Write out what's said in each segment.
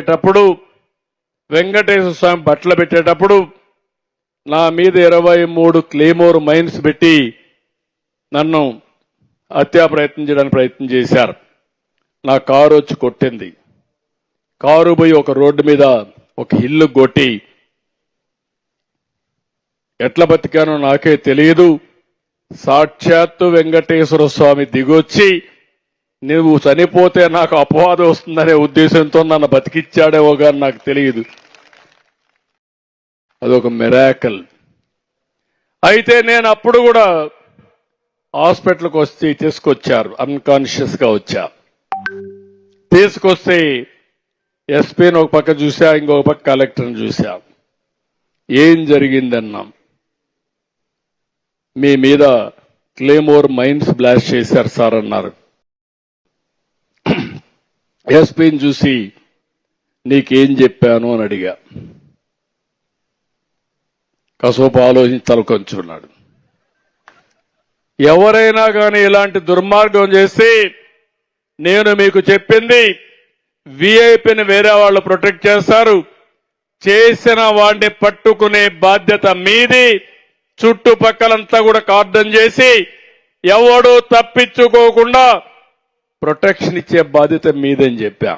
పెట్టేటప్పుడు వెంకటేశ్వర స్వామి బట్టలు పెట్టేటప్పుడు నా మీద 23 క్లేమోర్ మైన్స్ పెట్టి నన్ను హత్యా ప్రయత్నం చేయడానికి ప్రయత్నం చేశారు. నా కారు వచ్చి కొట్టింది. కారు పోయి ఒక రోడ్డు మీద ఒక ఇల్లు కొట్టి ఎట్లా బతికానో నాకే తెలియదు. సాక్షాత్తు వెంకటేశ్వర స్వామి దిగొచ్చి నువ్వు చనిపోతే నాకు అపవాదం వస్తుందనే ఉద్దేశంతో నన్ను బతికిచ్చాడేవో కానీ నాకు తెలియదు. అదొక మిరాకల్. అయితే నేను అప్పుడు కూడా హాస్పిటల్కి వస్తే తీసుకొచ్చారు, అన్కాన్షియస్ గా వచ్చా. తీసుకొస్తే ఎస్పీని ఒక పక్క చూసా, ఇంకొక పక్క కలెక్టర్ని చూసా. ఏం జరిగిందన్నాం. మీ మీద క్లేమోర్ మైన్స్ బ్లాస్ట్ చేశారు సార్ అన్నారు. ఎస్పీని చూసి నీకేం చెప్పాను అని అడిగా. కాసేపు ఆలోచించి తలకొంచున్నాడు. ఎవరైనా కానీ ఇలాంటి దుర్మార్గం చేస్తే నేను మీకు చెప్పింది విఐపిని వేరే వాళ్ళు ప్రొటెక్ట్ చేస్తారు, చేసిన వాడిని పట్టుకునే బాధ్యత మీది. చుట్టుపక్కలంతా కూడా కార్డన్ చేసి ఎవడూ తప్పించుకోకుండా ప్రొటెక్షన్ ఇచ్చే బాధ్యత మీదని చెప్పా.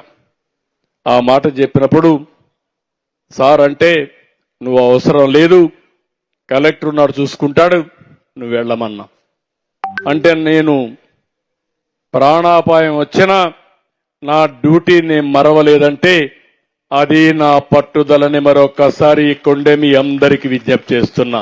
ఆ మాట చెప్పినప్పుడు సార్ అంటే నువ్వు అవసరం లేదు, కలెక్టర్ ఉన్నాడు చూసుకుంటాడు, నువ్వు వెళ్ళమన్నా. అంటే నేను ప్రాణాపాయం వచ్చినా నా డ్యూటీ నేను మరవలేదంటే అది నా పట్టుదలని మరొక్కసారి కొండే మీ అందరికీ విజ్ఞప్తి చేస్తున్నా.